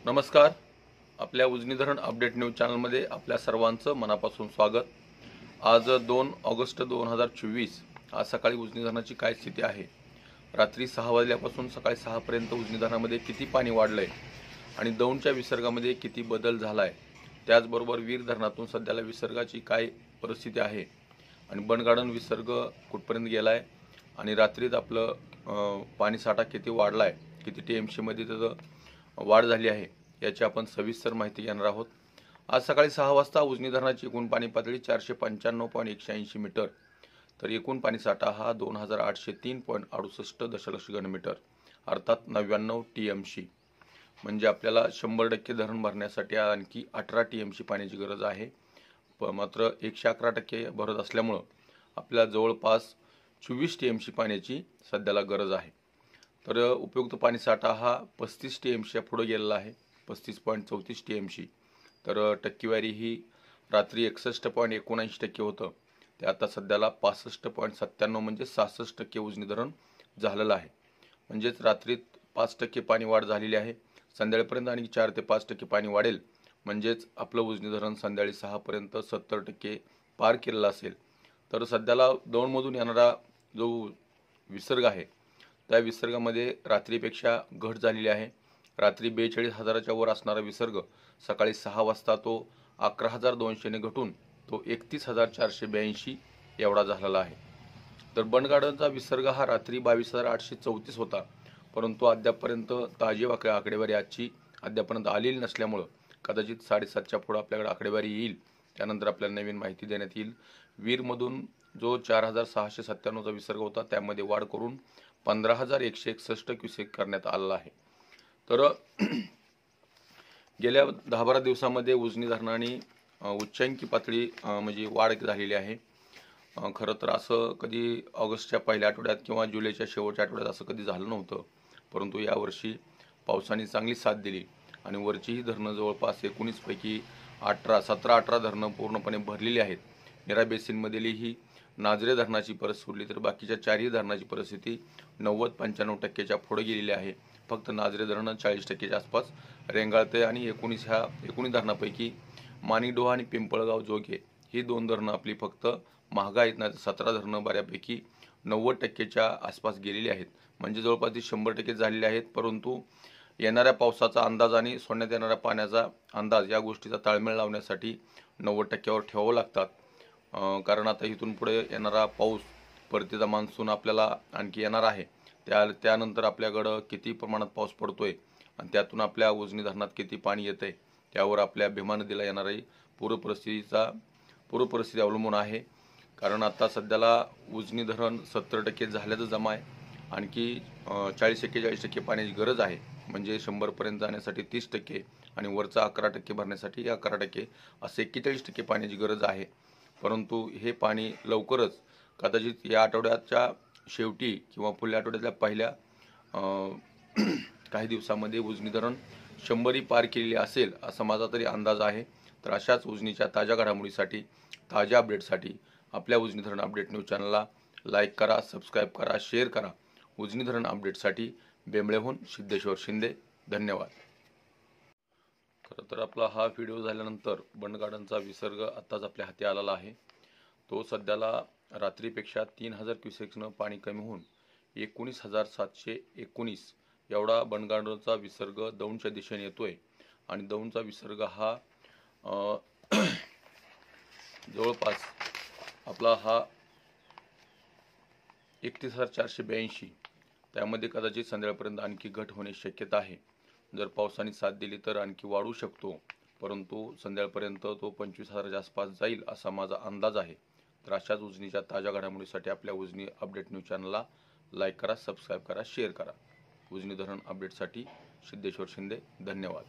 नमस्कार. आपल्या उजनी धरण अपडेट न्यूज चॅनलमध्ये आपल्या सर्वांचं मनापासून स्वागत. आज 2 ऑगस्ट 2024 आज सकाळी उजनी धरणाची काय स्थिती आहे, रात्री 6 वाजल्यापासून सकाळी 6 पर्यंत उजनी धरणामध्ये किती पाणी वाढलंय आणि दौंडच्या विसर्गामध्ये किती बदल झालाय, त्याचबरोबर वीर धरणातून सध्याला विसर्गाची काय परिस्थिती आहे आणि बनगार्डन विसर्ग कुठपर्यंत गेलाय आणि रात्रीत आपलं पाणी साठा किती वाढलाय, किती टीएमसी मध्ये त्याचं वाढ झाली आहे याची आपण सविस्तर माहिती घेणार आहोत. आज सकाळी 6 वाजता उजनी धरणाची एकूण पाणी पातळी 495.180 मीटर, तर एकूण पाणी साठा हा 2803.68 दशलक्ष घनमीटर अर्थात 99 टीएमसी. म्हणजे आपल्याला 100% धरण भरण्यासाठी आणखी 18 टीएमसी पाण्याची गरज आहे. मात्र 111% भरत असल्यामुळे आपल्याला जवळपास 24 टीएमसी पाण्याची सध्याला गरज आहे. तर उपयुक्त पाणी साठा हा 35 टीएमसीच्या पुढे गेलेला आहे, 35.34 टीएमसी. तर टक्केवारी ही रात्री 61.79% होतं, ते आता सध्याला 65.97 म्हणजे 66% उजनी धरण झालेलं आहे. म्हणजेच रात्रीत 5% पाणी वाढ झालेली आहे. संध्याकाळपर्यंत आणखी 4 ते 5% पाणी वाढेल, म्हणजेच आपलं उजनी धरण संध्याकाळी 6 पर्यंत 70% पार केलेलं असेल. तर सध्याला दौंडमधून येणारा जो विसर्ग आहे त्या विसर्गामध्ये रात्रीपेक्षा घट झालेली आहे. रात्री 42,000च्या वर असणारा विसर्ग सकाळी 6 वाजता तो 11,200ने घटून तो 31,482 एवढा झालेला आहे. तर बनगार्डनचा विसर्ग हा रात्री 22,834 होता, परंतु अद्यापपर्यंत ताजी आकडेवारी आजची अद्यापर्यंत आलेली नसल्यामुळे कदाचित 7:30च्या पुढे आपल्याकडे आकडेवारी येईल, त्यानंतर आपल्याला नवीन माहिती देण्यात येईल. वीरमधून जो 4,697चा विसर्ग होता त्यामध्ये वाढ करून 15,161 क्युसेक करण्यात आलेला आहे. तर गेल्या 10-12 दिवसामध्ये उजनी धरणाने उच्चांकी पातळी म्हणजे वाढ झालेली आहे. खरं तर असं कधी ऑगस्टच्या पहिल्या आठवड्यात किंवा जुलैच्या शेवटच्या आठवड्यात असं कधी झालं नव्हतं, परंतु यावर्षी पावसाने चांगली साथ दिली आणि वरचीही धरणं जवळपास 19 पैकी 17-18 धरणं पूर्णपणे भरलेली आहेत. नीरा बेसिनमधील ही नाझरे धरणाची परिस्थिती सोडली तर बाकीच्या 4ही धरणाची परिस्थिती 90-95% पुढे गेलेली आहे. फक्त नाझरे धरण 40%च्या आसपास रेंगाळते आणि 19 धरणापैकी माणिकडोह आणि पिंपळगाव जोगे ही 2 धरणं आपली फक्त महाग आहेत, नाही 17 धरणं बऱ्यापैकी 90%च्या आसपास गेलेली आहेत. म्हणजे जवळपास ती 100% झालेली आहेत. परंतु येणाऱ्या पावसाचा अंदाज आणि सोडण्यात येणाऱ्या पाण्याचा अंदाज या गोष्टीचा ताळमेळ लावण्यासाठी 90%वर ठेवावं लागतात. कारण आता इथून पुढे येणारा पाऊस, परतीचा मान्सून आपल्याला आणखी येणार आहे, त्यानंतर आपल्याकडं किती प्रमाणात पाऊस पडतोय आणि त्यातून आपल्या उजनी धरणात किती पाणी येतंय त्यावर आपल्या भीमा नदीला येणारी पूरपरिस्थिती अवलंबून आहे. कारण आता सध्याला उजनी धरण 70% झाल्याचं जमा आहे. आणखी 40-41% पाण्याची गरज आहे. म्हणजे 100 पर्यंत जाण्यासाठी 30% आणि वरचा 11% भरण्यासाठी 11%, असे 41% पाण्याची गरज आहे. परंतु हे पाणी लवकरच कदाचित या आठवड्याच्या शेवटी किंवा पुढल्या आठवड्यातल्या पहिल्या काही दिवसामध्ये उजनी धरण 100 पार केलेली असेल असा माझा तरी अंदाज आहे. तर अशाच उजनीच्या ताज्या घडामोडीसाठी, ताज्या अपडेटसाठी आपल्या उजनी धरण अपडेट न्यूज चॅनलला लाईक करा, सबस्क्राईब करा, शेअर करा. उजनी धरण अपडेटसाठी बेंबळेहून सिद्धेश्वर शिंदे. धन्यवाद. खरं तर आपला हा व्हिडिओ झाल्यानंतर बनगार्डनचा विसर्ग आत्ताच आपल्या हाती आलेला आहे. तो सध्याला रात्रीपेक्षा 3,000 क्युसेक्सनं पाणी कमी होऊन 19,719 एवढा बनगार्डनचा विसर्ग दौंडच्या दिशेने येतोय आणि दौंडचा विसर्ग हा जवळपास आपला हा 31,482, त्यामध्ये कदाचित संध्याकाळपर्यंत आणखी घट होण्याची शक्यता आहे. जर पावसाने साथ दिली तर आणखी वाढू शकतो, परंतु संध्याकाळपर्यंत तो 25,000च्या आसपास जाईल असा माझा अंदाज आहे. तर अशाच उजनीच्या ताज्या घडामोडीसाठी आपल्या उजनी अपडेट न्यूज चॅनलला लाईक करा, सबस्क्राईब करा, शेअर करा. उजनी धरण अपडेटसाठी सिद्धेश्वर शिंदे. धन्यवाद.